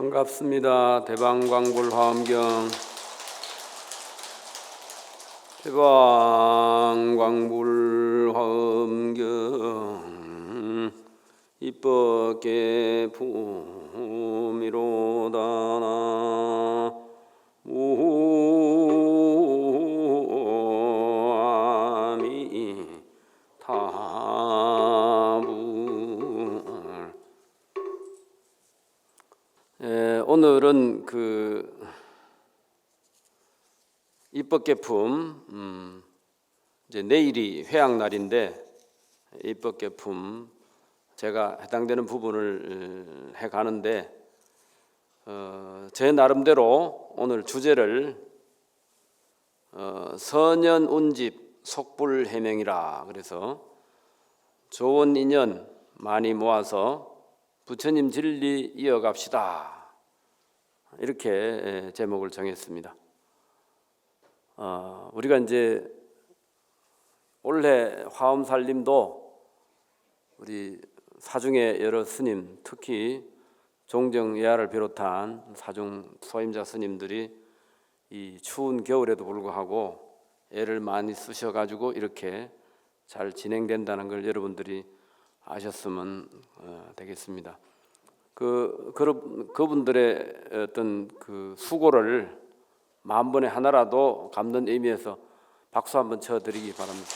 반갑습니다. 대방광불 화엄경 대방광불 화엄경 이법계 품이로다나 무아미 타불. 오늘은 입법계품 이제 내일이 회양날인데 입법계품 제가 해당되는 부분을 해 가는데 제 나름대로 오늘 주제를 선연운집 속불해명이라 그래서 좋은 인연 많이 모아서 부처님 진리 이어갑시다 이렇게 제목을 정했습니다. 우리가 이제 올해 화엄살림도 우리 사중의 여러 스님, 특히 종정예하를 비롯한 사중 소임자 스님들이 이 추운 겨울에도 불구하고 애를 많이 쓰셔가지고 이렇게 잘 진행된다는 걸 여러분들이 아셨으면 되겠습니다. 그분들의 어떤 그 수고를 만번에 하나라도 갚는 의미에서 박수 한번 쳐드리기 바랍니다.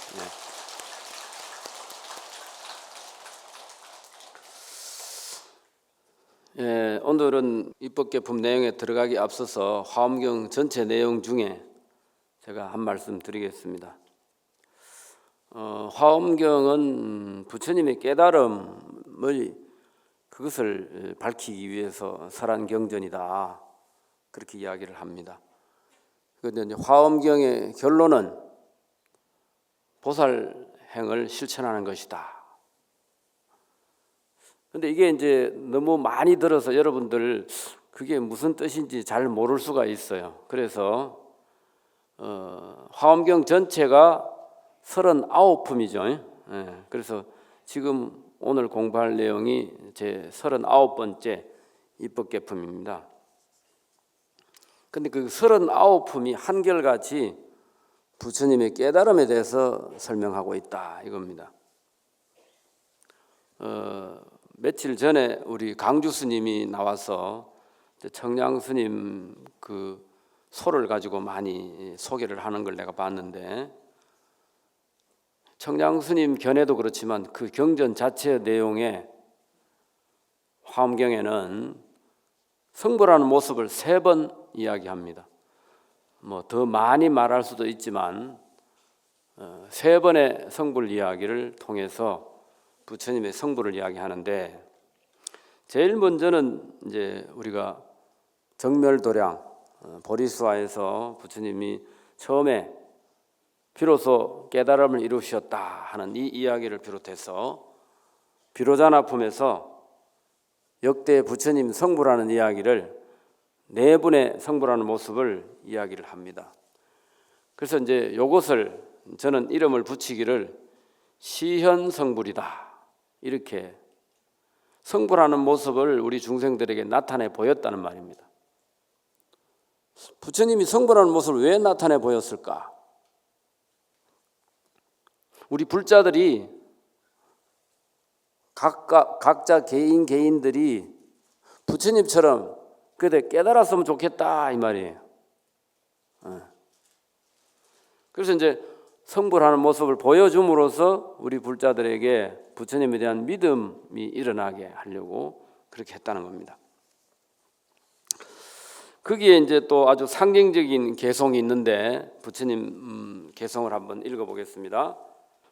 오늘은 입법계품 내용에 들어가기 앞서서 화엄경 전체 내용 중에 제가 한 말씀 드리겠습니다. 화엄경은 부처님의 깨달음을 그것을 밝히기 위해서 설한 경전이다 그렇게 이야기를 합니다. 그런데 화엄경의 결론은 보살행을 실천하는 것이다. 그런데 이게 이제 너무 많이 들어서 여러분들 그게 무슨 뜻인지 잘 모를 수가 있어요. 그래서 화엄경 전체가 39품이죠. 그래서 지금 오늘 공부할 내용이 제 39번째 입법계품입니다. 근데 그 39품이 한결같이 부처님의 깨달음에 대해서 설명하고 있다 이겁니다. 며칠 전에 우리 강주 스님이 나와서 청량 스님 그 소를 가지고 많이 소개를 하는 걸 내가 봤는데, 청량 스님 견해도 그렇지만 그 경전 자체의 내용에 화엄경에는 성불하는 모습을 3번 이야기합니다. 뭐 더 많이 말할 수도 있지만 3번의 성불 이야기를 통해서 부처님의 성불을 이야기하는데, 제일 먼저는 이제 우리가 정멸도량 보리수화에서 부처님이 처음에 비로소 깨달음을 이루셨다 하는 이 이야기를 비롯해서 비로자나품에서 역대 부처님 성불하는 이야기를 4분의 성불하는 모습을 이야기를 합니다. 그래서 이제 이것을 저는 이름을 붙이기를 시현성불이다 이렇게 성불하는 모습을 우리 중생들에게 나타내 보였다는 말입니다. 부처님이 성불하는 모습을 왜 나타내 보였을까? 우리 불자들이 각자 개인들이 부처님처럼 그때 깨달았으면 좋겠다 이 말이에요. 그래서 이제 성불하는 모습을 보여줌으로써 우리 불자들에게 부처님에 대한 믿음이 일어나게 하려고 그렇게 했다는 겁니다. 거기에 이제 또 아주 상징적인 개성이 있는데 부처님 개성을 한번 읽어보겠습니다.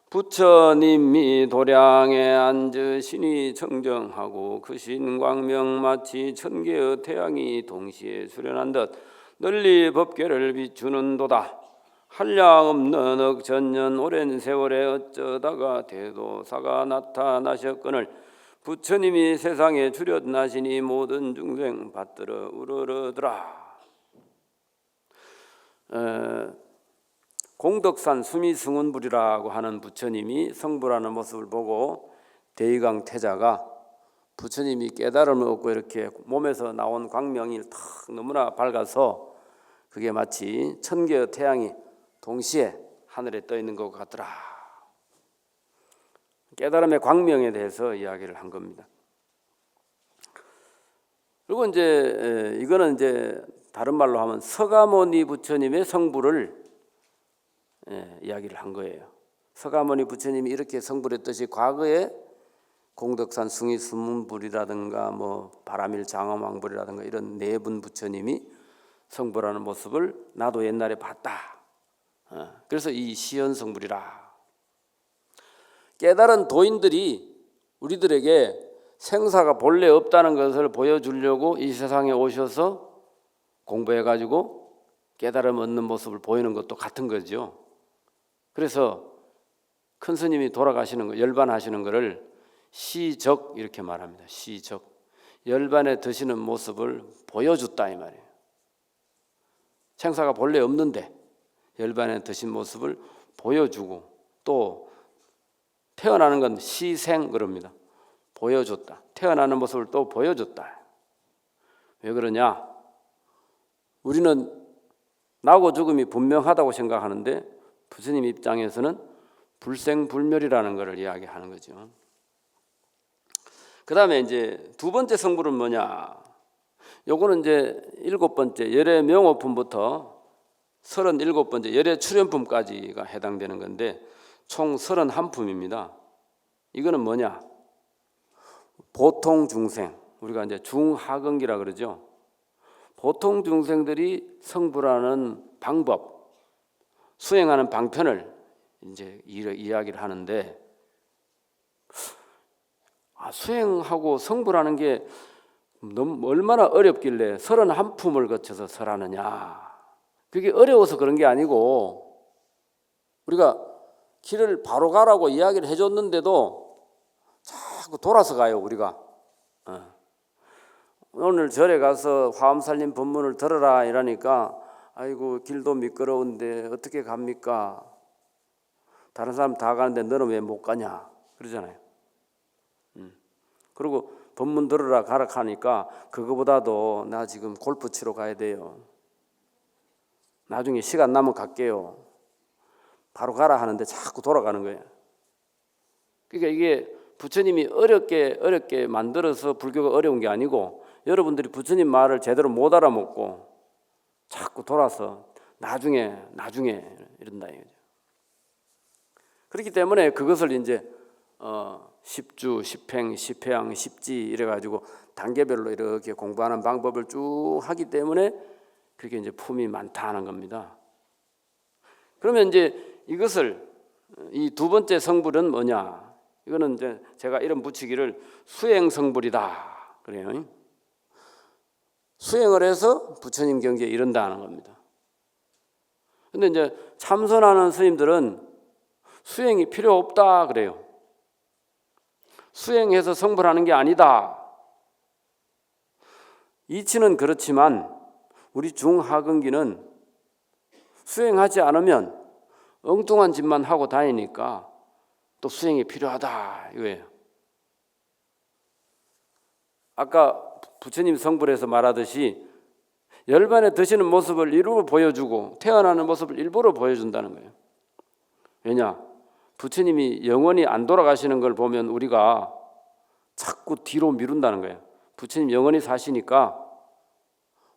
부처님이 도량에 앉으시니 청정하고 그 신광명 마치 천개의 태양이 동시에 수련한 듯 널리 법계를 비추는 도다. 한량없는 억천년 오랜 세월에 어쩌다가 대도사가 나타나셨거늘 부처님이 세상에 주렷나시니 모든 중생 받들어 우러러더라. 공덕산 수미승운불이라고 하는 부처님이 성불하는 모습을 보고 대의강 태자가 부처님이 깨달음을 얻고 이렇게 몸에서 나온 광명이 탁 너무나 밝아서 그게 마치 1000개의 태양이 동시에 하늘에 떠 있는 것 같더라. 깨달음의 광명에 대해서 이야기를 한 겁니다. 그리고 이제 이거는 이제 다른 말로 하면 서가모니 부처님의 성불을 이야기를 한 거예요. 서가모니 부처님이 이렇게 성불했듯이 과거에 공덕산 승의수문불이라든가 뭐 바라밀 장엄왕불이라든가 이런 네 분 부처님이 성불하는 모습을 나도 옛날에 봤다. 그래서 이 시연성불이라. 깨달은 도인들이 우리들에게 생사가 본래 없다는 것을 보여주려고 이 세상에 오셔서 공부해가지고 깨달음 얻는 모습을 보이는 것도 같은 거죠. 그래서 큰 스님이 돌아가시는 거, 열반하시는 것을 시적 이렇게 말합니다. 시적. 열반에 드시는 모습을 보여줬다 이 말이에요. 생사가 본래 없는데 열반에 드신 모습을 보여주고 또 태어나는 건 시생 그럽니다. 보여줬다. 태어나는 모습을 또 보여줬다. 왜 그러냐? 우리는 나고 죽음이 분명하다고 생각하는데 부처님 입장에서는 불생불멸이라는 것을 이야기하는 거죠. 그 다음에 이제 두 번째 성불은 뭐냐? 요거는 이제 7번째 열애 명오품부터 37번째 열애 출현품까지가 해당되는 건데 총 31품입니다. 이거는 뭐냐? 보통 중생, 우리가 이제 중하근기라 그러죠. 보통 중생들이 성불하는 방법, 수행하는 방편을 이제 이야기를 하는데 수행하고 성불하는 게 너무 얼마나 어렵길래 31품을 거쳐서 설하느냐. 그게 어려워서 그런 게 아니고 우리가 길을 바로 가라고 이야기를 해줬는데도 자꾸 돌아서 가요 우리가. 오늘 절에 가서 화엄살림 법문을 들어라 이러니까 아이고 길도 미끄러운데 어떻게 갑니까? 다른 사람 다 가는데 너는 왜 못 가냐? 그러잖아요. 그리고 법문 들으라 가라 하니까 그거보다도 나 지금 골프 치러 가야 돼요. 나중에 시간 나면 갈게요. 바로 가라 하는데 자꾸 돌아가는 거예요. 그러니까 이게 부처님이 어렵게 만들어서 불교가 어려운 게 아니고 여러분들이 부처님 말을 제대로 못 알아먹고 자꾸 돌아서 나중에 이런다 이거죠. 그렇기 때문에 그것을 이제 10주, 10행, 10회양, 10지 이래가지고 단계별로 이렇게 공부하는 방법을 쭉 하기 때문에 그렇게 이제 품이 많다는 겁니다. 그러면 이제 이것을 이 두 번째 성불은 뭐냐? 이거는 이제 제가 이름 붙이기를 수행성불이다 그래요. 수행을 해서 부처님 경지에 이른다는 겁니다. 근데 이제 참선하는 스님들은 수행이 필요 없다 그래요. 수행해서 성불하는 게 아니다. 이치는 그렇지만 우리 중하근기는 수행하지 않으면 엉뚱한 짓만 하고 다니니까 또 수행이 필요하다 이거예요. 아까 부처님 성불에서 말하듯이 열반에 드시는 모습을 일부러 보여주고 태어나는 모습을 일부러 보여준다는 거예요. 왜냐? 부처님이 영원히 안 돌아가시는 걸 보면 우리가 자꾸 뒤로 미룬다는 거예요. 부처님 영원히 사시니까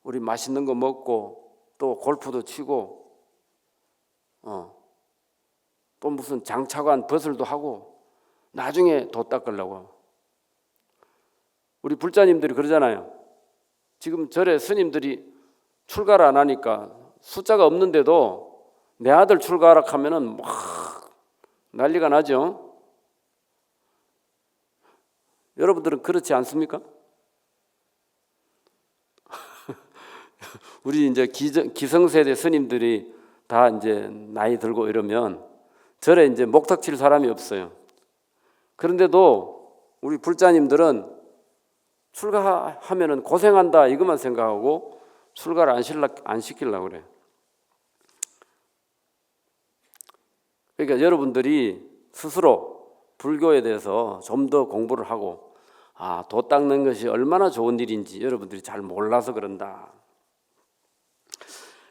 우리 맛있는 거 먹고 또 골프도 치고 또 무슨 장차관 버슬도 하고 나중에 도 닦으려고. 우리 불자님들이 그러잖아요. 지금 절에 스님들이 출가를 안 하니까 숫자가 없는데도 내 아들 출가하라 하면은 막 난리가 나죠. 여러분들은 그렇지 않습니까? 우리 이제 기성세대 스님들이 다 이제 나이 들고 이러면 절에 이제 목탁 칠 사람이 없어요. 그런데도 우리 불자님들은 출가하면은 고생한다 이것만 생각하고 출가를 안 시키려고 그래요. 그러니까 여러분들이 스스로 불교에 대해서 좀 더 공부를 하고 도 닦는 것이 얼마나 좋은 일인지 여러분들이 잘 몰라서 그런다.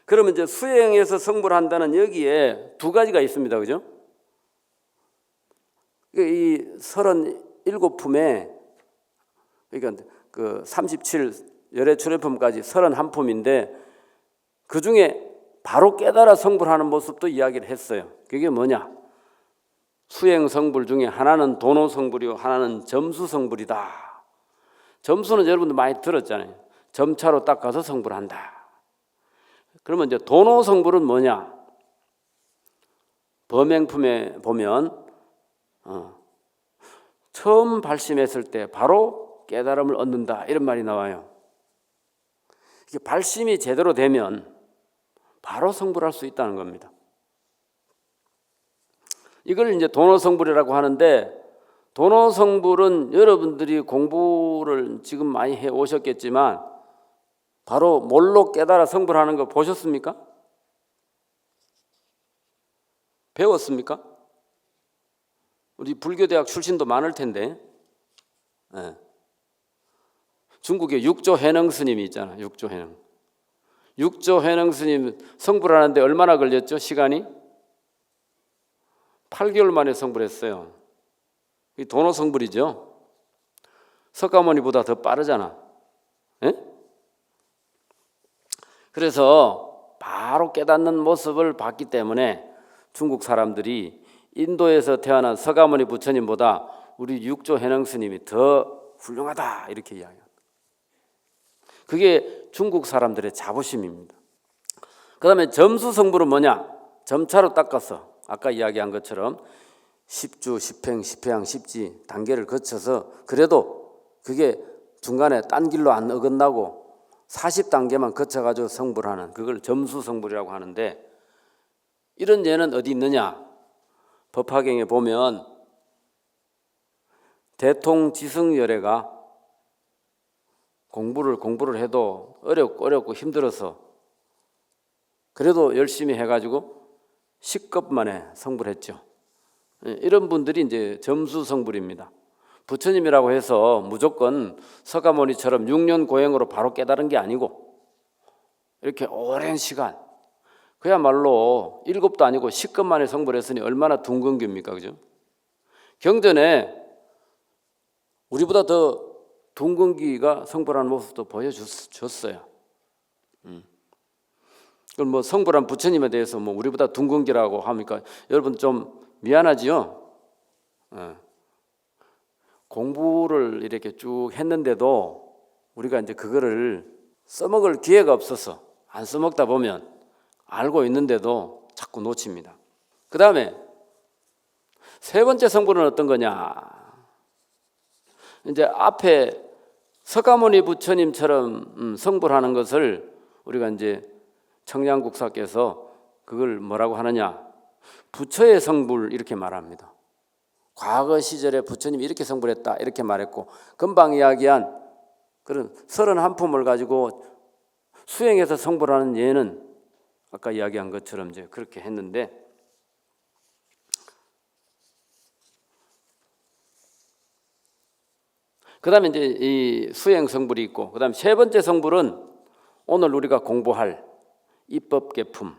그러면 이제 수행해서 성불 한다는 여기에 두 가지가 있습니다. 그죠? 이 37품에 그러니까 그 37 열애 출애품까지 31품인데 그 중에 바로 깨달아 성불하는 모습도 이야기를 했어요. 그게 뭐냐? 수행 성불 중에 하나는 도노 성불이고 하나는 점수 성불이다. 점수는 여러분들 많이 들었잖아요. 점차로 닦아서 성불한다. 그러면 이제 도노 성불은 뭐냐? 범행품에 보면 처음 발심했을 때 바로 깨달음을 얻는다 이런 말이 나와요. 이게 발심이 제대로 되면 바로 성불할 수 있다는 겁니다. 이걸 이제 도노성불이라고 하는데, 도노성불은 여러분들이 공부를 지금 많이 해 오셨겠지만 바로 뭘로 깨달아 성불하는 거 보셨습니까? 배웠습니까? 우리 불교대학 출신도 많을 텐데, 네. 중국에 육조해능 스님이 있잖아요. 육조해능. 육조해능 스님 성불하는데 얼마나 걸렸죠? 시간이? 8개월 만에 성불했어요. 이 도노 성불이죠. 석가모니보다 더 빠르잖아. 예? 그래서 바로 깨닫는 모습을 봤기 때문에 중국 사람들이 인도에서 태어난 석가모니 부처님보다 우리 육조해능 스님이 더 훌륭하다 이렇게 이야기합니다. 그게 중국 사람들의 자부심입니다. 그 다음에 점수 성불은 뭐냐? 점차로 닦아서 아까 이야기한 것처럼 10주, 10행, 10회양, 10지 단계를 거쳐서 그래도 그게 중간에 딴 길로 안 어긋나고 40단계만 거쳐가지고 성불하는 그걸 점수 성불이라고 하는데, 이런 예는 어디 있느냐? 법화경에 보면 대통지승열애가 공부를 해도 어렵고 힘들어서 그래도 열심히 해가지고 10급 만에 성불했죠. 이런 분들이 이제 점수 성불입니다. 부처님이라고 해서 무조건 석가모니처럼 6년 고행으로 바로 깨달은 게 아니고 이렇게 오랜 시간, 그야말로 7도 아니고 10급 만에 성불했으니 얼마나 둥근기입니까? 그죠? 경전에 우리보다 더 둥근기가 성불하는 모습도 보여줬어요. 그럼 뭐 성불한 부처님에 대해서 뭐 우리보다 둥근기라고 합니까? 여러분 좀 미안하지요? 공부를 이렇게 쭉 했는데도 우리가 이제 그거를 써먹을 기회가 없어서 안 써먹다 보면 알고 있는데도 자꾸 놓칩니다. 그 다음에 세 번째 성불은 어떤 거냐? 이제 앞에 석가모니 부처님처럼 성불하는 것을 우리가 이제 청량국사께서 그걸 뭐라고 하느냐? 부처의 성불 이렇게 말합니다. 과거 시절에 부처님이 이렇게 성불했다 이렇게 말했고, 금방 이야기한 그런 31품을 가지고 수행해서 성불하는 예는 아까 이야기한 것처럼 이제 그렇게 했는데, 그 다음에 이제 이 수행 성불이 있고, 그 다음에 세 번째 성불은 오늘 우리가 공부할 입법계품.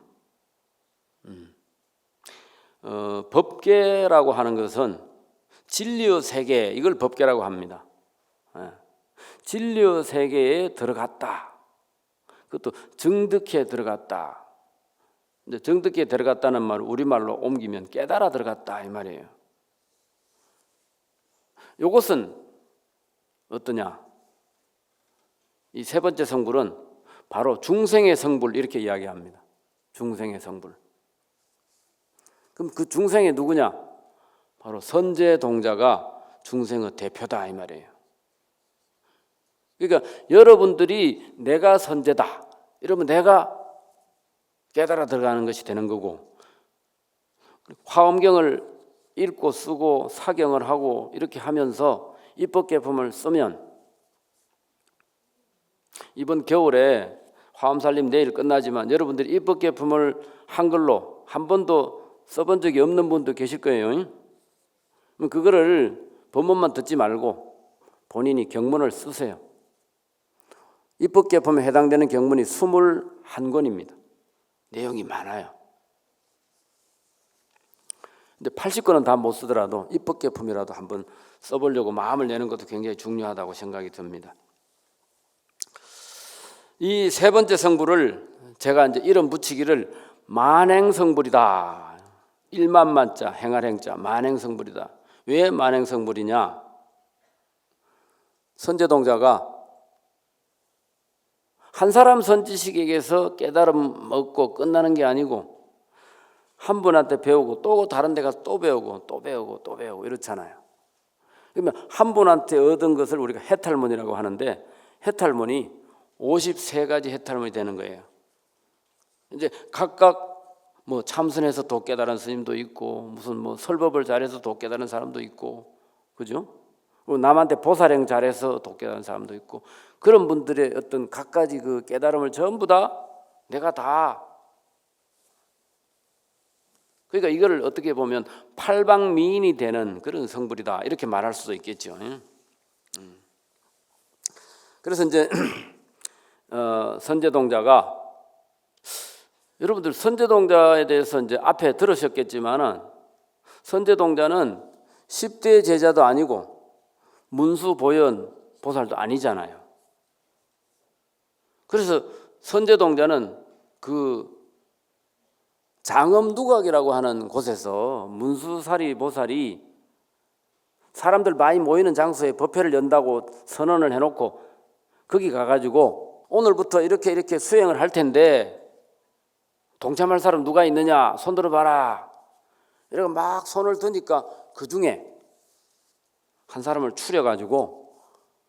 법계라고 하는 것은 진리의 세계, 이걸 법계라고 합니다. 진리의 세계에 들어갔다. 그것도 정득해 들어갔다. 이제 정득해 들어갔다는 말 우리말로 옮기면 깨달아 들어갔다 이 말이에요. 이것은 어떠냐? 이 세 번째 성불은 바로 중생의 성불 이렇게 이야기합니다. 중생의 성불. 그럼 그 중생이 누구냐? 바로 선제동자가 중생의 대표다 이 말이에요. 그러니까 여러분들이 내가 선제다 이러면 내가 깨달아 들어가는 것이 되는 거고, 화엄경을 읽고 쓰고 사경을 하고 이렇게 하면서 입법계품을 쓰면 이번 겨울에 화엄살림 내일 끝나지만 여러분들이 입법계품을 한글로 한 번도 써본 적이 없는 분도 계실 거예요. 그거를 법문만 듣지 말고 본인이 경문을 쓰세요. 입법계품에 해당되는 경문이 21권입니다. 내용이 많아요. 근데 80권은 다 못 쓰더라도 입법계품이라도 한번 써보려고 마음을 내는 것도 굉장히 중요하다고 생각이 듭니다. 이 세 번째 성불을 제가 이제 이름 붙이기를 만행성불이다. 1만만자, 행할행자, 만행성불이다. 왜 만행성불이냐? 선제동자가 한 사람 선지식에게서 깨달음 얻고 끝나는 게 아니고 한 분한테 배우고 또 다른 데 가서 또 배우고 또 배우고 또 배우고 이렇잖아요. 그러면 한 분한테 얻은 것을 우리가 해탈문이라고 하는데 해탈문이 53가지 해탈문이 되는 거예요. 이제 각각 뭐 참선해서 도 깨달은 스님도 있고 무슨 뭐 설법을 잘해서 도 깨달은 사람도 있고, 그죠? 남한테 보살행 잘해서 도 깨달은 사람도 있고, 그런 분들의 어떤 각가지 그 깨달음을 전부 다 내가 다, 그러니까 이거를 어떻게 보면 팔방미인이 되는 그런 성불이다 이렇게 말할 수도 있겠죠. 그래서 이제 선제동자가, 여러분들 선제동자에 대해서 이제 앞에 들으셨겠지만은 선제동자는 10대 제자도 아니고 문수보현 보살도 아니잖아요. 그래서 선제동자는 그 장엄두각이라고 하는 곳에서 문수사리 보살이 사람들 많이 모이는 장소에 법회를 연다고 선언을 해놓고 거기 가가지고 오늘부터 이렇게 수행을 할 텐데 동참할 사람 누가 있느냐 손 들어봐라 이러고 막 손을 드니까 그 중에 한 사람을 추려가지고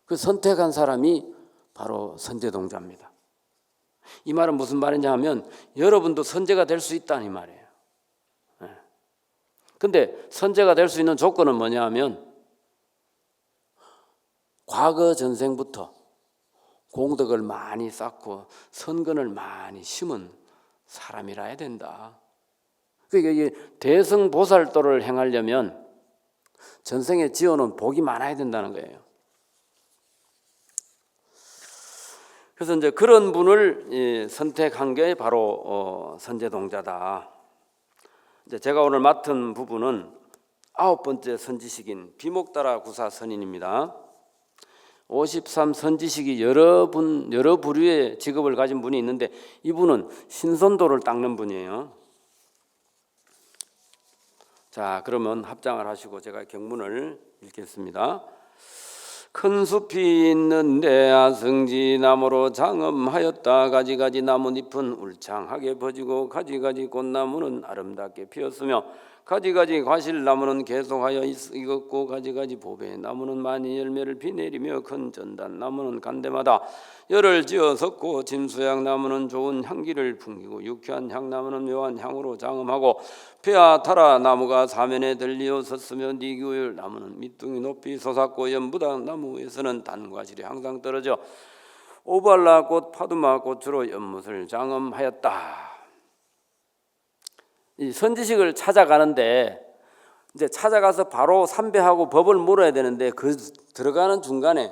그 선택한 사람이 바로 선제동자입니다. 이 말은 무슨 말이냐 하면 여러분도 선제가 될 수 있다는 이 말이에요. 근데 선제가 될 수 있는 조건은 뭐냐 하면 과거 전생부터 공덕을 많이 쌓고 선근을 많이 심은 사람이라 해야 된다. 그러니까 이게 대성보살도를 행하려면 전생에 지어놓은 복이 많아야 된다는 거예요. 그래서 이제 그런 분을 선택한 게 바로 선제동자다. 이제 제가 오늘 맡은 부분은 9번째 선지식인 비목다라 구사 선인입니다. 53 선지식이 여러 부류의 직업을 가진 분이 있는데 이분은 신선도를 닦는 분이에요. 자, 그러면 합장을 하시고 제가 경문을 읽겠습니다. 큰 숲이 있는데 아승지 나무로 장엄하였다. 가지가지 나뭇잎은 울창하게 퍼지고 가지가지 꽃나무는 아름답게 피었으며 가지가지 과실나무는 계속하여 익었고 가지가지 보배 나무는 많이 열매를 비내리며 큰 전단 나무는 간대마다 열을 지어 섰고 짐수향 나무는 좋은 향기를 풍기고 유쾌한 향나무는 묘한 향으로 장엄하고 페아타라 나무가 사면에 들리어 섰으며 니규율 나무는 밑둥이 높이 솟았고 연부당 나무에서는 단과실이 항상 떨어져 오발라 꽃 파두마 꽃으로 연못을 장엄하였다. 이 선지식을 찾아가는데 이제 찾아가서 바로 삼배하고 법을 물어야 되는데 그 들어가는 중간에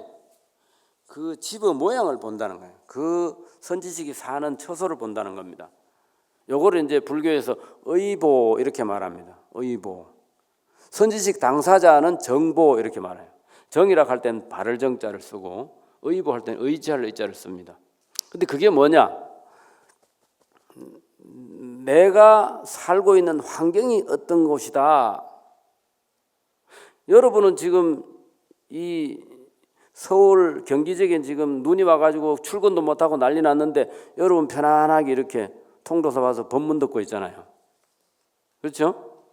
그 집의 모양을 본다는 거예요. 그 선지식이 사는 처소를 본다는 겁니다. 요거를 이제 불교에서 의보 이렇게 말합니다. 의보. 선지식 당사자는 정보 이렇게 말해요. 정이라 할 때는 바를 정자를 쓰고 의보 할 때는 의지할 의자를 씁니다. 근데 그게 뭐냐? 내가 살고 있는 환경이 어떤 곳이다. 여러분은 지금 이 서울 경기 지역에 지금 눈이 와가지고 출근도 못하고 난리 났는데 여러분 편안하게 이렇게 통도사 와서 법문 듣고 있잖아요. 그렇죠?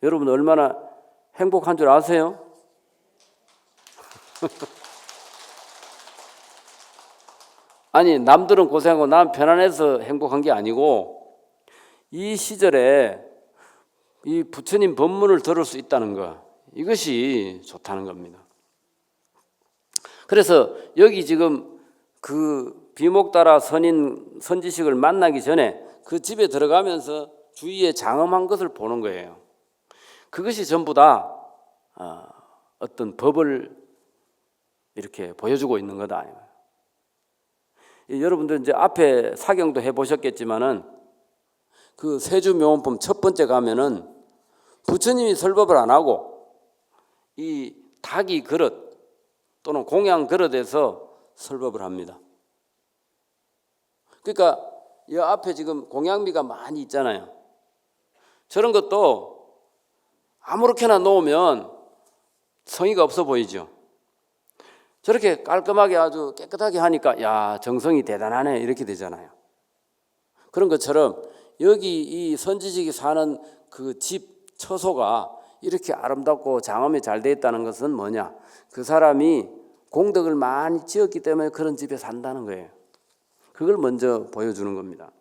여러분 얼마나 행복한 줄 아세요? 아니 남들은 고생하고 난 편안해서 행복한 게 아니고 이 시절에 이 부처님 법문을 들을 수 있다는 거, 이것이 좋다는 겁니다. 그래서 여기 지금 그 비목다라 선인 선지식을 만나기 전에 그 집에 들어가면서 주위에 장엄한 것을 보는 거예요. 그것이 전부 다 어떤 법을 이렇게 보여주고 있는 거다. 여러분들 이제 앞에 사경도 해보셨겠지만은 그 세주묘원품 첫 번째 가면은 부처님이 설법을 안 하고 이 닭이 그릇 또는 공양 그릇에서 설법을 합니다. 그러니까 이 앞에 지금 공양미가 많이 있잖아요. 저런 것도 아무렇게나 놓으면 성의가 없어 보이죠. 저렇게 깔끔하게 아주 깨끗하게 하니까 야, 정성이 대단하네 이렇게 되잖아요. 그런 것처럼 여기 이 선지식이 사는 그 집 처소가 이렇게 아름답고 장엄히 잘 돼 있다는 것은 뭐냐? 그 사람이 공덕을 많이 지었기 때문에 그런 집에 산다는 거예요. 그걸 먼저 보여주는 겁니다.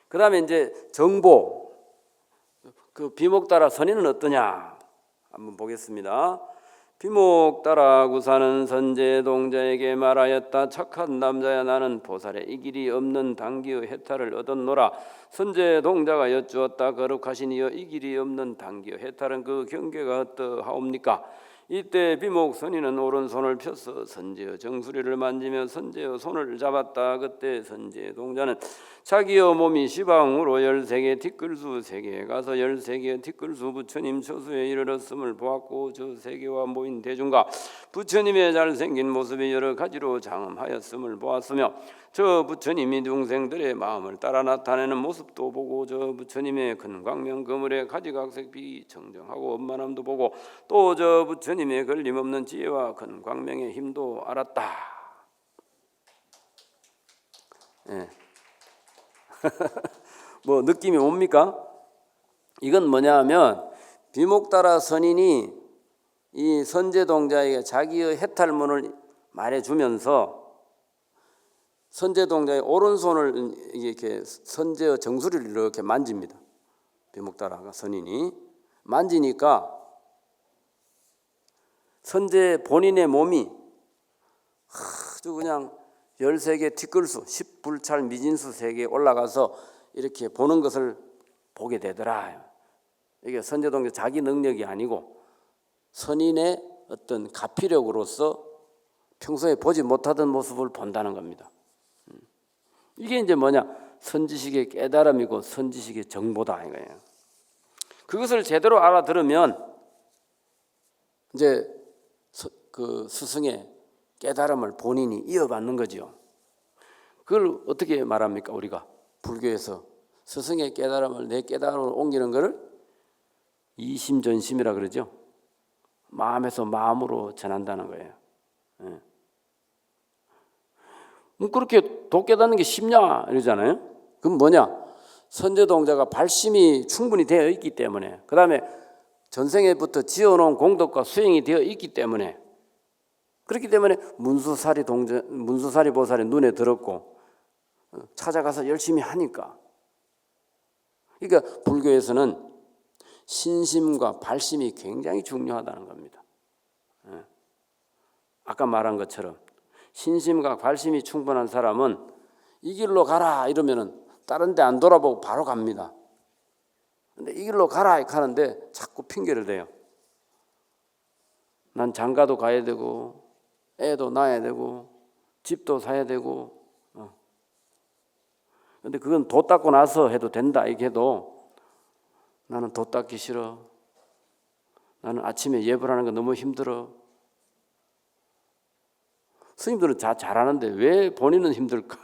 그 다음에 이제 정보, 그 비목따라 선인은 어떠냐? 한번 보겠습니다. 비목따라 구사는 선제동자에게 말하였다. 착한 남자야, 나는 보살에 이 길이 없는 단기의 해탈을 얻었노라. 선제동자가 여쭈었다. 거룩하시니여, 이 길이 없는 단기의 해탈은 그 경계가 어떠하옵니까? 이때 비목선인은 오른손을 펴서 선제의 정수리를 만지며 선제의 손을 잡았다. 그때 선제동자는 자기의 몸이 시방으로 13개 티끌수 세계에 가서 13개의 티끌수 부처님 처수에 이르렀음을 보았고, 저 세계와 모인 대중과 부처님의 잘생긴 모습이 여러 가지로 장엄하였음을 보았으며, 저 부처님이 중생들의 마음을 따라 나타내는 모습도 보고, 저 부처님의 큰 광명 그물의 가지각색비 정정하고 엄만함도 보고, 또 저 부처님의 걸림없는 지혜와 큰 광명의 힘도 알았다. 예. 뭐 느낌이 뭡니까? 이건 뭐냐 하면 비목따라 선인이 이 선제동자에게 자기의 해탈문을 말해주면서 선제동자의 오른손을 이렇게 선제의 정수리를 이렇게 만집니다. 비목따라가 선인이 만지니까 선제 본인의 몸이 아주 그냥 13개 티끌수 10불찰 미진수 세계에 올라가서 이렇게 보는 것을 보게 되더라. 이게 선제동자 자기 능력이 아니고 선인의 어떤 가피력으로서 평소에 보지 못하던 모습을 본다는 겁니다. 이게 이제 뭐냐? 선지식의 깨달음이고 선지식의 정보다 이거예요. 그것을 제대로 알아들으면 이제 그 스승의 깨달음을 본인이 이어받는 거죠. 그걸 어떻게 말합니까? 우리가 불교에서 스승의 깨달음을 내 깨달음으로 옮기는 것을 이심전심이라 그러죠. 마음에서 마음으로 전한다는 거예요. 예. 뭐 그렇게 도 깨닫는 게 쉽냐 이러잖아요. 그럼 뭐냐? 선제동자가 발심이 충분히 되어 있기 때문에, 그 다음에 전생에부터 지어놓은 공덕과 수행이 되어 있기 때문에, 그렇기 때문에 문수사리 보살의 눈에 들었고 찾아가서 열심히 하니까. 그러니까 불교에서는 신심과 발심이 굉장히 중요하다는 겁니다. 아까 말한 것처럼 신심과 발심이 충분한 사람은 이 길로 가라 이러면은 다른 데 안 돌아보고 바로 갑니다. 근데 이 길로 가라 하는데 자꾸 핑계를 대요. 난 장가도 가야 되고 애도 낳아야 되고 집도 사야 되고. 근데 그건 도 닦고 나서 해도 된다 이렇게 해도 나는 도 닦기 싫어. 나는 아침에 예불 하는 거 너무 힘들어. 스님들은 잘하는데 왜 본인은 힘들까?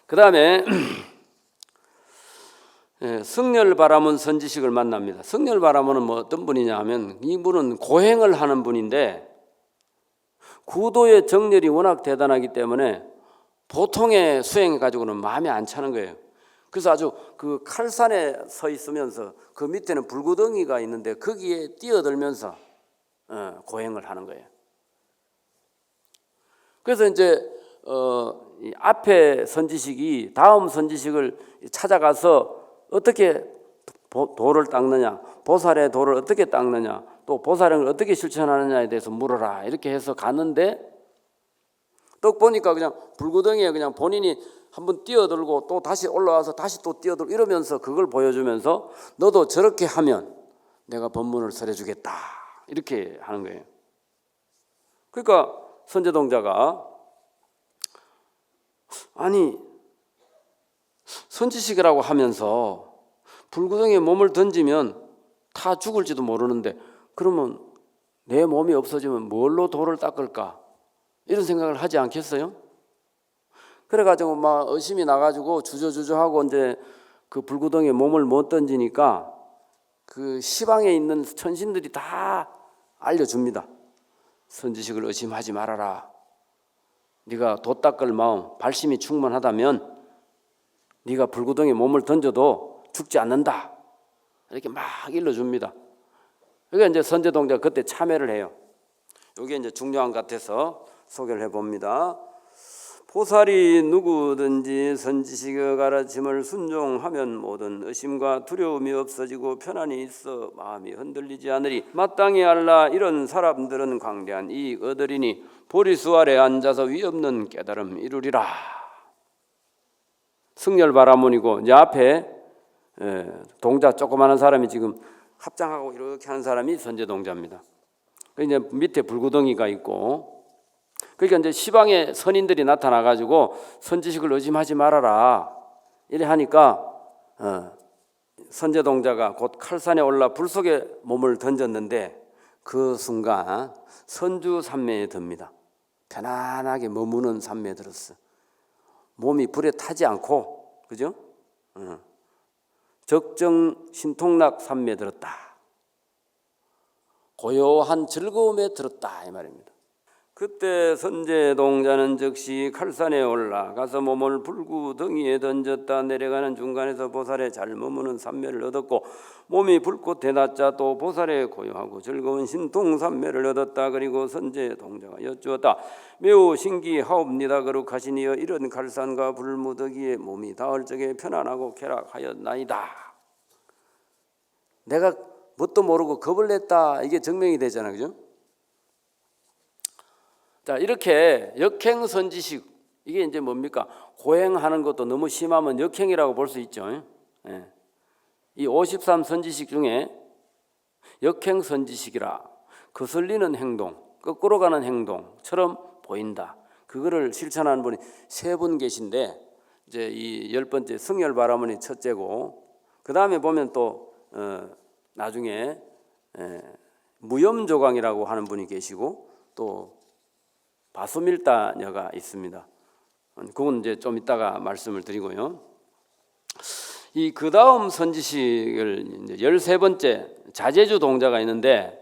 그 다음에 승렬바라문 선지식을 만납니다. 승렬바라문은 뭐 어떤 분이냐 하면 이분은 고행을 하는 분인데 구도의 정렬이 워낙 대단하기 때문에 보통의 수행 가지고는 마음에 안 차는 거예요. 그래서 아주 그 칼산에 서 있으면서 그 밑에는 불구덩이가 있는데 거기에 뛰어들면서 고행을 하는 거예요. 그래서 이제 이 앞에 선지식이 다음 선지식을 찾아가서 어떻게 도를 닦느냐, 보살의 도를 어떻게 닦느냐, 또 보살행을 어떻게 실천하느냐에 대해서 물어라 이렇게 해서 갔는데 또 보니까 그냥 불구덩이에 그냥 본인이 한번 뛰어들고 또 다시 올라와서 다시 또 뛰어들고 이러면서 그걸 보여주면서 너도 저렇게 하면 내가 법문을 설해주겠다 이렇게 하는 거예요. 그러니까 선제동자가 아니 선지식이라고 하면서 불구덩이에 몸을 던지면 다 죽을지도 모르는데 그러면 내 몸이 없어지면 뭘로 돌을 닦을까? 이런 생각을 하지 않겠어요? 그래가지고 막 의심이 나가지고 주저주저하고 이제 그 불구덩이에 몸을 못 던지니까 그 시방에 있는 천신들이 다 알려줍니다. 선지식을 의심하지 말아라. 네가 돛 닦을 마음, 발심이 충만하다면 네가 불구덩이에 몸을 던져도 죽지 않는다. 이렇게 막 일러줍니다. 그러니까 이제 선제동자가 그때 참여를 해요. 이게 이제 중요한 것 같아서 소개를 해봅니다. 보살이 누구든지 선지식의 가르침을 순종하면 모든 의심과 두려움이 없어지고 편안히 있어 마음이 흔들리지 않으리. 마땅히 알라. 이런 사람들은 광대한 이익 얻으리니 보리수 아래 앉아서 위없는 깨달음 이루리라. 승열바라문이고 이제 앞에 동자 조그마한 사람이 지금 합장하고 이렇게 하는 사람이 선제동자입니다. 이제 밑에 불구덩이가 있고, 그러니까 이제 시방에 선인들이 나타나 가지고 선지식을 의심하지 말아라 이래 하니까 선제동자가 곧 칼산에 올라 불 속에 몸을 던졌는데 그 순간 선주산매에 듭니다. 편안하게 머무는 산매에 들었어. 몸이 불에 타지 않고, 그죠? 적정 신통락 산매에 들었다. 고요한 즐거움에 들었다 이 말입니다. 그때 선제동자는 즉시 칼산에 올라가서 몸을 불구덩이에 던졌다. 내려가는 중간에서 보살에 잘 머무는 산매를 얻었고 몸이 불꽃에 닿자 또 보살에 고요하고 즐거운 신통산매를 얻었다. 그리고 선제동자가 여쭈었다. 매우 신기하옵니다. 거룩하시니여 이런 칼산과 불무더기에 몸이 닿을 적에 편안하고 쾌락하였나이다. 내가 뭣도 모르고 겁을 냈다. 이게 증명이 되잖아요. 그죠? 자, 이렇게 역행선지식, 이게 이제 뭡니까? 고행하는 것도 너무 심하면 역행이라고 볼 수 있죠. 예. 이 53선지식 중에 역행선지식이라 거슬리는 행동, 거꾸로 가는 행동처럼 보인다. 그거를 실천하는 분이 세 분 계신데 이제 이 10번째 승열바라문이 첫째고, 그 다음에 보면 또 나중에 무염조광이라고 하는 분이 계시고 또 바수밀다녀가 있습니다. 그건 이제 좀 이따가 말씀을 드리고요. 이 그 다음 선지식을 이제 13번째 자제주 동자가 있는데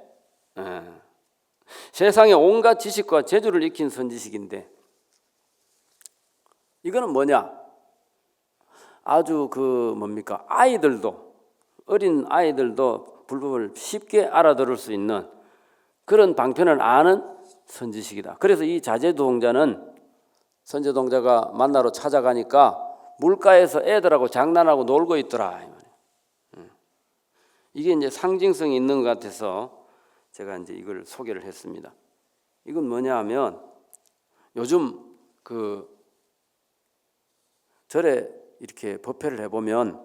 세상의 온갖 지식과 재주를 익힌 선지식인데 이거는 뭐냐? 아주 그 뭡니까? 아이들도 어린 아이들도 불법을 쉽게 알아들을 수 있는 그런 방편을 아는 선지식이다. 그래서 이 자제동자는 선제동자가 만나러 찾아가니까 물가에서 애들하고 장난하고 놀고 있더라. 이게 이제 상징성이 있는 것 같아서 제가 이제 이걸 소개를 했습니다. 이건 뭐냐 하면 요즘 그 절에 이렇게 법회를 해보면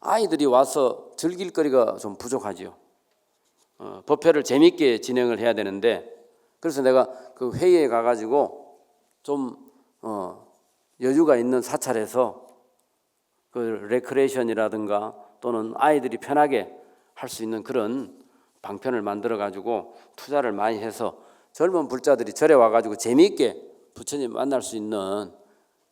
아이들이 와서 즐길 거리가 좀 부족하지요. 법회를 재밌게 진행을 해야 되는데 그래서 내가 그 회의에 가가지고 좀 여유가 있는 사찰에서 그 레크레이션이라든가 또는 아이들이 편하게 할 수 있는 그런 방편을 만들어 가지고 투자를 많이 해서 젊은 불자들이 절에 와가지고 재미있게 부처님 만날 수 있는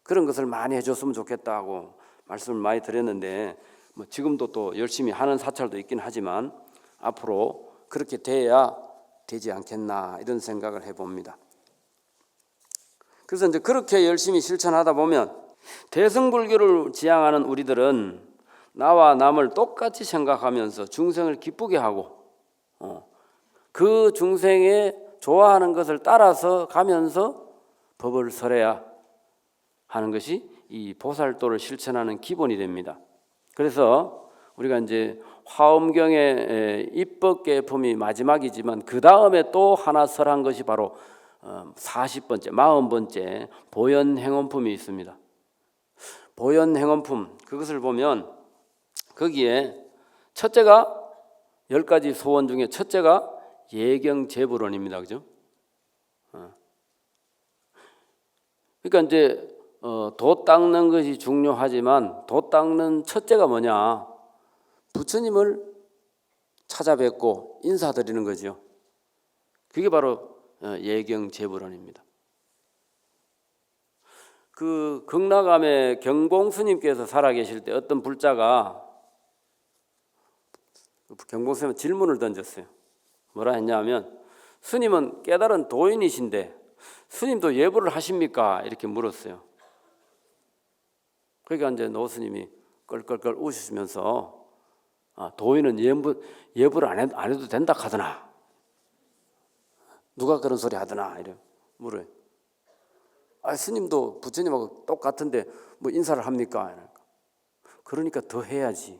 그런 것을 많이 해줬으면 좋겠다고 말씀을 많이 드렸는데 뭐 지금도 또 열심히 하는 사찰도 있긴 하지만 앞으로 그렇게 돼야 되지 않겠나 이런 생각을 해봅니다. 그래서 이제 그렇게 열심히 실천하다 보면 대승불교를 지향하는 우리들은 나와 남을 똑같이 생각하면서 중생을 기쁘게 하고 그 중생의 좋아하는 것을 따라서 가면서 법을 설해야 하는 것이 이 보살도를 실천하는 기본이 됩니다. 그래서 우리가 이제 화엄경의 입법계품이 마지막이지만 그 다음에 또 하나 설한 것이 바로 40번째, 40번째 보현행원품이 있습니다. 보현행원품 그것을 보면 거기에 첫째가 10가지 소원 중에 첫째가 예경제불원입니다. 그죠? 그러니까 이제 도 닦는 것이 중요하지만 도 닦는 첫째가 뭐냐? 부처님을 찾아뵙고 인사드리는 거죠. 그게 바로 예경제불원입니다. 그 극락암에 경봉 스님께서 살아계실 때 어떤 불자가 경봉 스님한테 질문을 던졌어요. 뭐라 했냐면 스님은 깨달은 도인이신데 스님도 예불을 하십니까? 이렇게 물었어요. 그러니까 이제 노 스님이 껄껄껄 웃으시면서 도인은 예불을 안 해도 된다 하더나. 누가 그런 소리 하더나 이래 물어요. 스님도 부처님하고 똑같은데 뭐 인사를 합니까? 그러니까 더 해야지.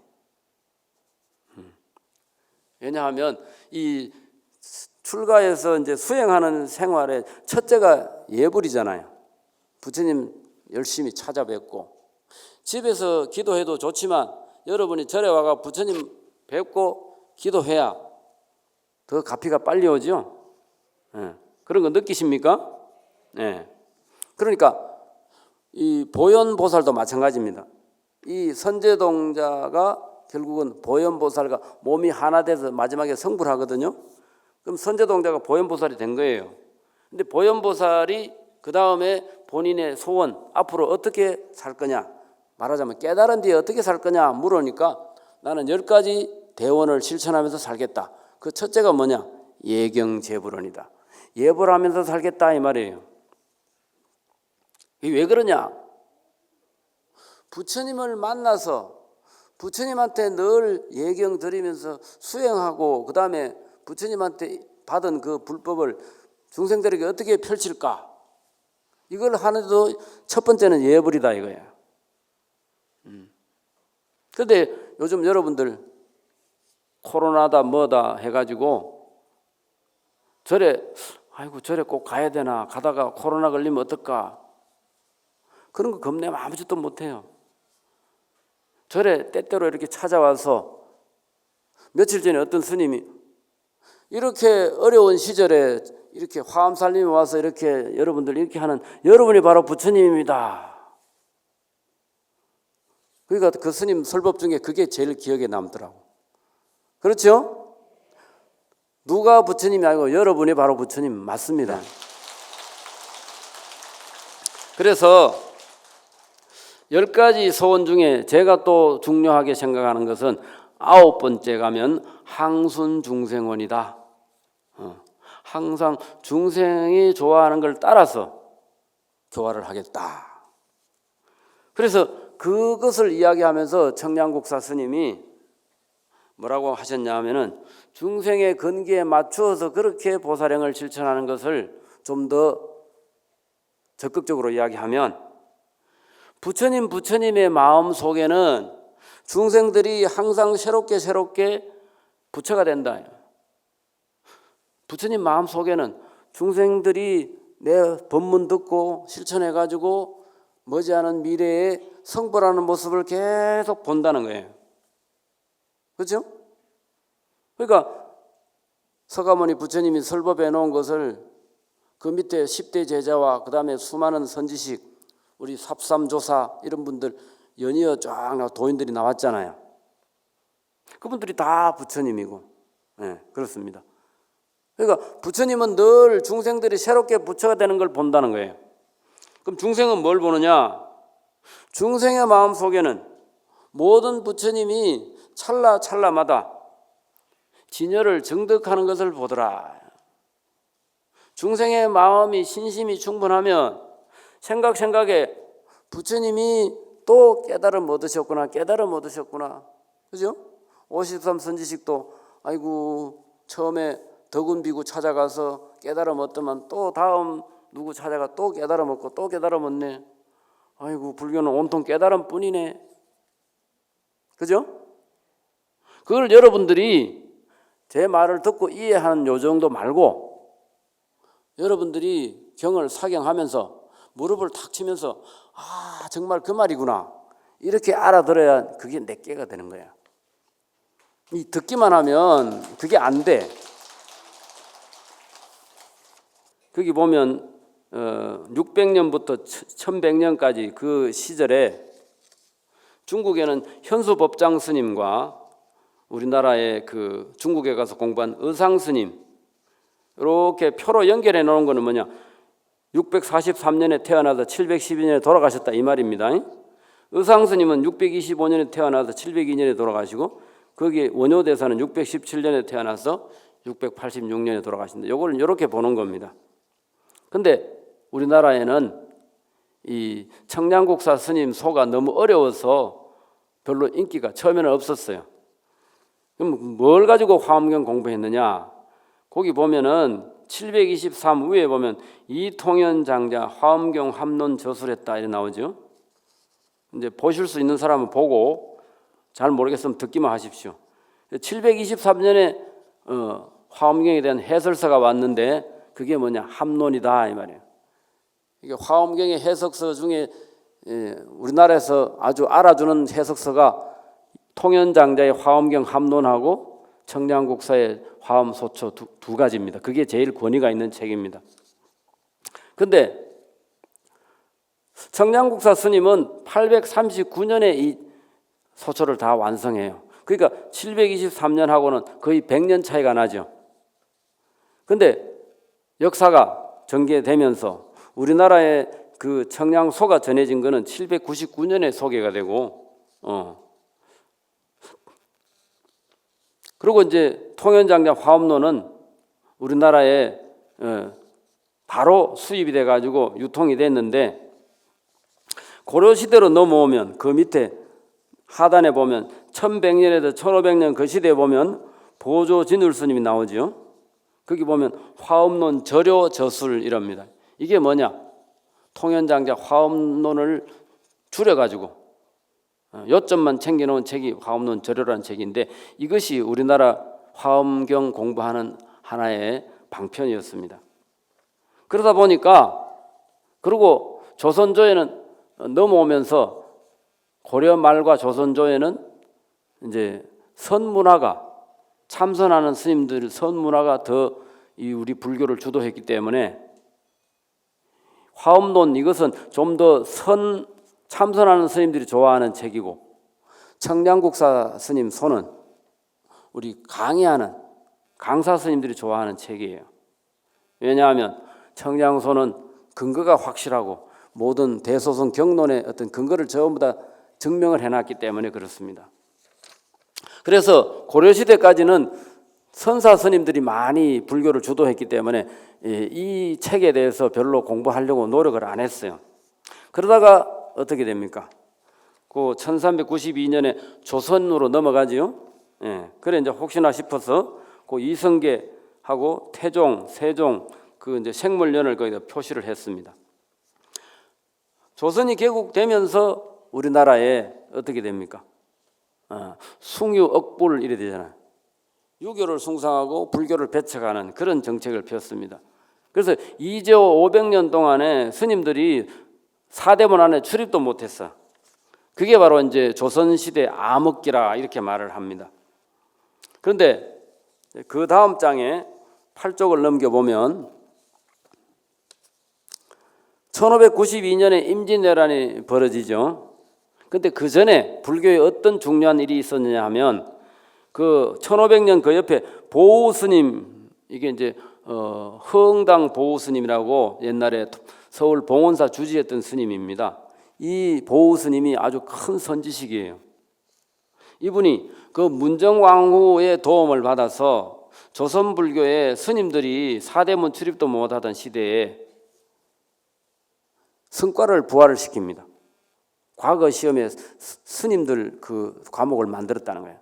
왜냐하면 이 출가해서 이제 수행하는 생활의 첫째가 예불이잖아요. 부처님 열심히 찾아뵙고 집에서 기도해도 좋지만 여러분이 절에 와가 부처님 뵙고 기도해야 더 가피가 빨리 오죠. 그런 거 느끼십니까? 네. 그러니까 이 보현보살도 마찬가지입니다. 이 선제동자가 결국은 보현보살과 몸이 하나 돼서 마지막에 성불 하거든요. 그럼 선제동자가 보현보살이 된 거예요. 근데 보현보살이 그 다음에 본인의 소원, 앞으로 어떻게 살 거냐, 말하자면 깨달은 뒤에 어떻게 살 거냐 물으니까 나는 10가지 대원을 실천하면서 살겠다. 그 첫째가 뭐냐? 예경제불원이다. 예불하면서 살겠다 이 말이에요. 이게 왜 그러냐? 부처님을 만나서 부처님한테 늘 예경 드리면서 수행하고 그 다음에 부처님한테 받은 그 불법을 중생들에게 어떻게 펼칠까? 이걸 하는데도 첫 번째는 예불이다 이거야. 그런데 요즘 여러분들 코로나다 뭐다 해가지고 절에 꼭 가야 되나, 가다가 코로나 걸리면 어떨까, 그런 거 겁내면 아무 짓도 못해요. 절에 때때로 이렇게 찾아와서 며칠 전에 어떤 스님이 이렇게 어려운 시절에 이렇게 화엄살림에 와서 이렇게 여러분들 이렇게 하는 여러분이 바로 부처님입니다. 그러니까 그 스님 설법 중에 그게 제일 기억에 남더라고. 그렇죠? 누가 부처님이 아니고 여러분이 바로 부처님 맞습니다. 그래서 10가지 소원 중에 제가 또 중요하게 생각하는 것은 9번째 가면 항순중생원이다. 항상 중생이 좋아하는 걸 따라서 교화를 하겠다. 그래서 그것을 이야기하면서 청량국사 스님이 뭐라고 하셨냐 하면은 중생의 근기에 맞추어서 그렇게 보살행을 실천하는 것을 좀 더 적극적으로 이야기하면 부처님의 마음 속에는 중생들이 항상 새롭게 부처가 된다. 부처님 마음 속에는 중생들이 내 법문 듣고 실천해가지고 머지않은 미래에 성불하는 모습을 계속 본다는 거예요. 그렇죠? 그러니까 서가모니 부처님이 설법해 놓은 것을 그 밑에 10대 제자와 그 다음에 수많은 선지식, 우리 삽삼조사 이런 분들 연이어 쫙 도인들이 나왔잖아요. 그분들이 다 부처님이고, 네, 그렇습니다. 그러니까 부처님은 늘 중생들이 새롭게 부처가 되는 걸 본다는 거예요. 그럼 중생은 뭘 보느냐? 중생의 마음 속에는 모든 부처님이 찰나찰나마다 진여를 정득하는 것을 보더라. 중생의 마음이 신심이 충분하면 생각에 부처님이 또 깨달음 얻으셨구나, 그죠? 53 선지식도 아이고 처음에 덕운 비구 찾아가서 깨달음 얻더만 또 다음 누구 찾아가 또 깨달음 얻고 또 깨달음 얻네. 아이고 불교는 온통 깨달음 뿐이네. 그죠? 그걸 여러분들이 제 말을 듣고 이해하는 요 정도 말고 여러분들이 경을 사경하면서 무릎을 탁 치면서 정말 그 말이구나 이렇게 알아들어야 그게 내깨가 되는 거야. 이 듣기만 하면 그게 안 돼. 거기 보면 600년부터 1100년까지 그 시절에 중국에는 현수법장 스님과 우리나라의 그 중국에 가서 공부한 의상 스님 이렇게 표로 연결해 놓은 거는 뭐냐? 643년에 태어나서 712년에 돌아가셨다 이 말입니다. 의상 스님은 625년에 태어나서 702년에 돌아가시고 거기 원효대사는 617년에 태어나서 686년에 돌아가신다. 이걸 이렇게 보는 겁니다. 근데 우리나라에는 이 청량국사 스님 소가 너무 어려워서 별로 인기가 처음에는 없었어요. 그럼 뭘 가지고 화엄경 공부했느냐? 거기 보면은 723 위에 보면 이통현장자 화엄경 함론 저술했다 이렇게 나오죠. 이제 보실 수 있는 사람은 보고 잘 모르겠으면 듣기만 하십시오. 723년에 화엄경에 대한 해설서가 왔는데 그게 뭐냐? 함론이다 이 말이에요. 이게 화엄경의 해석서 중에 우리나라에서 아주 알아주는 해석서가 통현장자의 화엄경 함론하고 청량국사의 화엄소초 두 가지입니다. 그게 제일 권위가 있는 책입니다. 근데 청량국사 스님은 839년에 이 소초를 다 완성해요. 그러니까 723년하고는 거의 100년 차이가 나죠. 근데 역사가 전개되면서 우리나라의 그 청량소가 전해진 거는 799년에 소개가 되고 그리고 이제 통현장자 화엄론은 우리나라에 바로 수입이 돼 가지고 유통이 됐는데 고려 시대로 넘어오면 그 밑에 하단에 보면 1100년에서 1500년 그 시대에 보면 보조 진울 스님이 나오죠. 거기 보면 화엄론 절요 저술 이랍니다. 이게 뭐냐? 통현장자 화엄론을 줄여가지고 요점만 챙겨놓은 책이 화엄론 절요라는 책인데 이것이 우리나라 화엄경 공부하는 하나의 방편이었습니다. 그러다 보니까 그리고 조선조에는 넘어오면서 고려 말과 조선조에는 이제 선문화가 참선하는 스님들 선문화가 더 이 우리 불교를 주도했기 때문에 화엄론 이것은 좀 더 참선하는 스님들이 좋아하는 책이고 청량국사 스님 소는 우리 강의하는 강사 스님들이 좋아하는 책이에요. 왜냐하면 청량소는 근거가 확실하고 모든 대소선 경론의 어떤 근거를 전부 다 증명을 해놨기 때문에 그렇습니다. 그래서 고려시대까지는 선사 스님들이 많이 불교를 주도했기 때문에 이 책에 대해서 별로 공부하려고 노력을 안 했어요. 그러다가 어떻게 됩니까? 그 1392년에 조선으로 넘어가지요. 그래 이제 혹시나 싶어서 그 이성계하고 태종, 세종 그 이제 생물년을 거기다 표시를 했습니다. 조선이 개국되면서 우리나라에 어떻게 됩니까? 숭유 억불 이래 되잖아요. 유교를 숭상하고 불교를 배척하는 그런 정책을 폈습니다. 그래서 이제오 500년 동안에 스님들이 사대문 안에 출입도 못했어. 그게 바로 이제 조선시대 암흑기라 이렇게 말을 합니다. 그런데 그 다음 장에 8쪽을 넘겨보면 1592년에 임진왜란이 벌어지죠. 근데 그 전에 불교에 어떤 중요한 일이 있었느냐 하면 그 1500년 그 옆에 보우스님 이게 이제 허응당 보우스님이라고 옛날에 서울 봉원사 주지했던 스님입니다. 이 보우스님이 아주 큰 선지식이에요. 이분이 그 문정왕후의 도움을 받아서 조선 불교의 스님들이 사대문 출입도 못하던 시대에 성과를 부활을 시킵니다. 과거 시험에 스님들 그 과목을 만들었다는 거예요.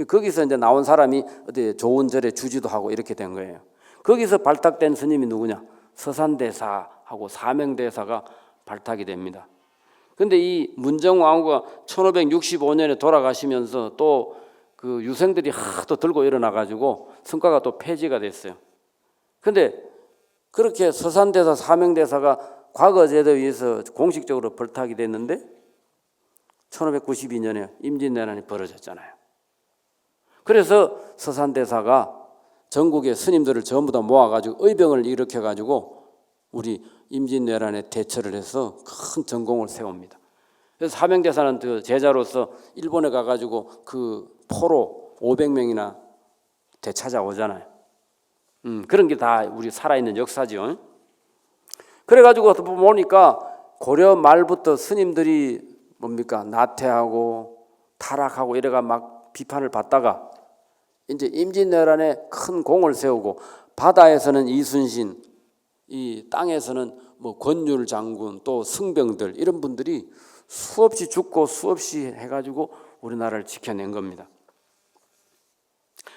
거기서 이제 나온 사람이 어디 좋은 절에 주지도 하고 이렇게 된 거예요. 거기서 발탁된 스님이 누구냐? 서산대사하고 사명대사가 발탁이 됩니다. 근데 이 문정왕후가 1565년에 돌아가시면서 또 그 유생들이 하도 들고 일어나 가지고 성과가 또 폐지가 됐어요. 근데 그렇게 서산대사, 사명대사가 과거 제도에 의해서 공식적으로 발탁이 됐는데 1592년에 임진왜란이 벌어졌잖아요. 그래서 서산대사가 전국의 스님들을 전부 다 모아가지고 의병을 일으켜가지고 우리 임진왜란에 대처를 해서 큰 전공을 세웁니다. 그래서 사명대사는 그 제자로서 일본에 가가지고 그 포로 500명이나 되찾아오잖아요. 그런 게 다 우리 살아있는 역사죠. 그래가지고 보니까 고려 말부터 스님들이 뭡니까? 나태하고 타락하고 이래가 막 비판을 받다가 이제 임진왜란에 큰 공을 세우고 바다에서는 이순신, 이 땅에서는 뭐 권율 장군 또 승병들 이런 분들이 수없이 죽고 수없이 해가지고 우리나라를 지켜낸 겁니다.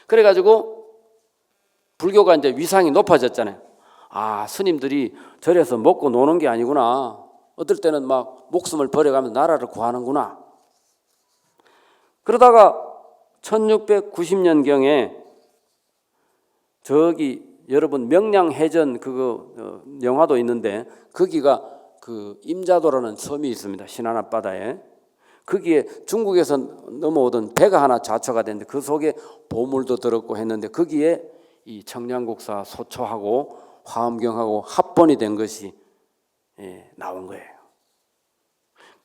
그래가지고 불교가 이제 위상이 높아졌잖아요. 아, 스님들이 절에서 먹고 노는 게 아니구나. 어떨 때는 막 목숨을 버려가면서 나라를 구하는구나. 그러다가 1690년경에 저기 여러분 명량해전 그거 영화도 있는데 거기가 그 임자도라는 섬이 있습니다. 신안 앞바다에. 거기에 중국에서 넘어오던 배가 하나 좌초가 됐는데 그 속에 보물도 들었고 했는데 거기에 이 청량국사 소초하고 화엄경하고 합본이 된 것이 나온 거예요.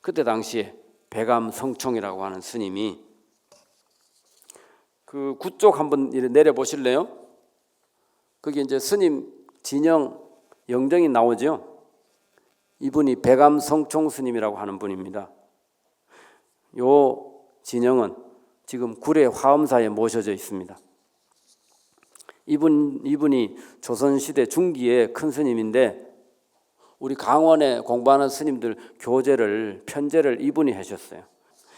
그때 당시에 배감성총이라고 하는 스님이 그 구쪽 한번 내려 보실래요? 거기 이제 스님 진영 영정이 나오죠. 이분이 배감성총 스님이라고 하는 분입니다. 요 진영은 지금 구례 화엄사에 모셔져 있습니다. 이분이 조선시대 중기의 큰 스님인데 우리 강원에 공부하는 스님들 교재를 편제를 이분이 하셨어요.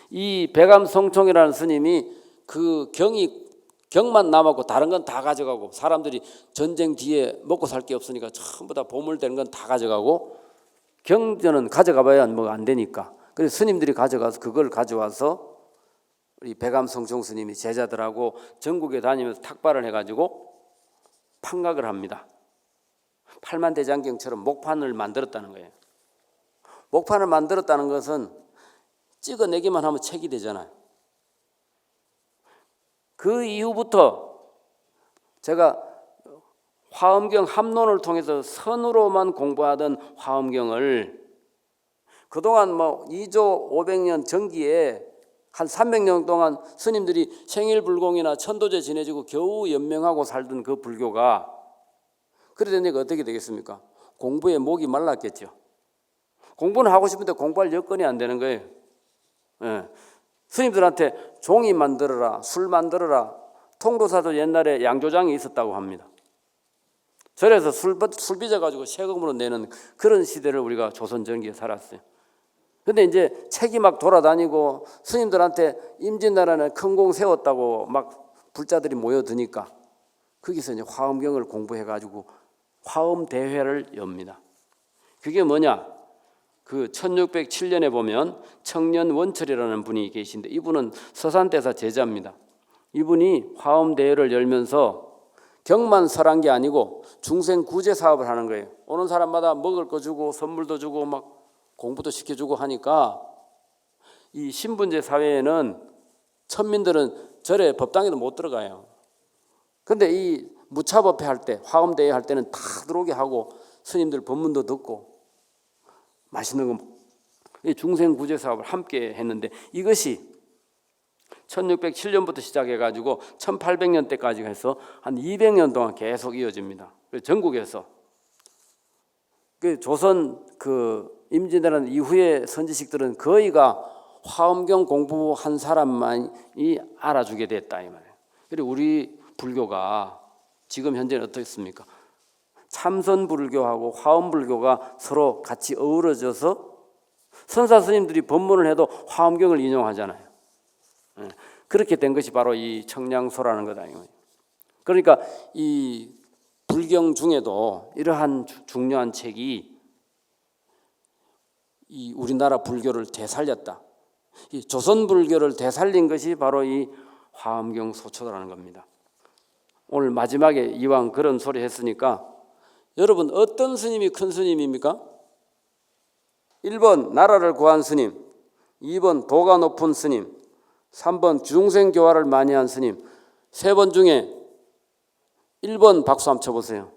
이 배감성총이라는 스님이 그 경만 남았고 다른 건 다 가져가고 사람들이 전쟁 뒤에 먹고 살 게 없으니까 전부 다 보물되는 건 다 가져가고 경전은 가져가 봐야 뭐 안 되니까 그래서 스님들이 가져가서 그걸 가져와서 우리 배감성총 스님이 제자들하고 전국에 다니면서 탁발을 해가지고 판각을 합니다. 팔만대장경처럼 목판을 만들었다는 거예요. 목판을 만들었다는 것은 찍어내기만 하면 책이 되잖아요. 그 이후부터 제가 화엄경 합론을 통해서 선으로만 공부하던 화엄경을 그동안 뭐 2조 500년 전기에 한 300년 동안 스님들이 생일불공이나 천도제 지내지고 겨우 연명하고 살던 그 불교가 그러다 보니까 어떻게 되겠습니까? 공부에 목이 말랐겠죠. 공부는 하고 싶은데 공부할 여건이 안 되는 거예요. 예. 스님들한테 종이 만들어라, 술 만들어라. 통도사도 옛날에 양조장이 있었다고 합니다. 절에서 술 빚어가지고 세금으로 내는 그런 시대를 우리가 조선 전기에 살았어요. 근데 이제 책이 막 돌아다니고 스님들한테 임진왜란에 큰 공 세웠다고 막 불자들이 모여드니까 거기서 이제 화엄경을 공부해가지고 화엄대회를 엽니다. 그게 뭐냐? 그 1607년에 보면 청년원철이라는 분이 계신데 이분은 서산대사 제자입니다. 이분이 화엄대회를 열면서 경만 설한 게 아니고 중생 구제 사업을 하는 거예요. 오는 사람마다 먹을 거 주고 선물도 주고 막 공부도 시켜주고 하니까 이 신분제 사회에는 천민들은 절에 법당에도 못 들어가요. 근데 이 무차법회 할 때, 화엄대회 할 때는 다 들어오게 하고 스님들 법문도 듣고 맛있는 거 이 중생구제 사업을 함께 했는데 이것이 1607년부터 시작해가지고 1800년 때까지 해서 한 200년 동안 계속 이어집니다. 전국에서 그 조선 그 임진왜란 이후의 선지식들은 거의가 화엄경 공부한 사람만이 알아주게 됐다 이 말이에요. 그리고 우리 불교가 지금 현재는 어떻습니까? 참선불교하고 화엄불교가 서로 같이 어우러져서 선사 스님들이 법문을 해도 화엄경을 인용하잖아요. 그렇게 된 것이 바로 이 청량소라는 거다. 그러니까 이 불경 중에도 이러한 중요한 책이 이 우리나라 불교를 되살렸다. 이 조선 불교를 되살린 것이 바로 이 화엄경 소초라는 겁니다. 오늘 마지막에 이왕 그런 소리 했으니까 여러분 어떤 스님이 큰 스님입니까? 1번 나라를 구한 스님, 2번 도가 높은 스님, 3번 중생교화를 많이 한 스님. 세 번 중에 1번 박수 한번 쳐보세요.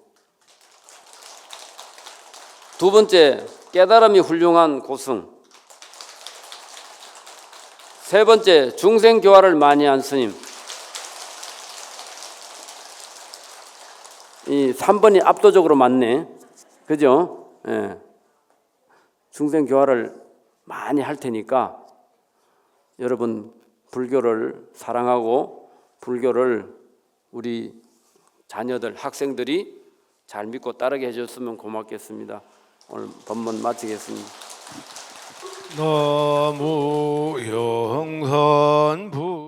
두 번째, 깨달음이 훌륭한 고승. 세 번째, 중생교화를 많이 한 스님. 이 3번이 압도적으로 많네. 그죠? 예. 중생교화를 많이 할 테니까 여러분 불교를 사랑하고 불교를 우리 자녀들, 학생들이 잘 믿고 따르게 해줬으면 고맙겠습니다. 오늘 법문 마치겠습니다. 너무 영선부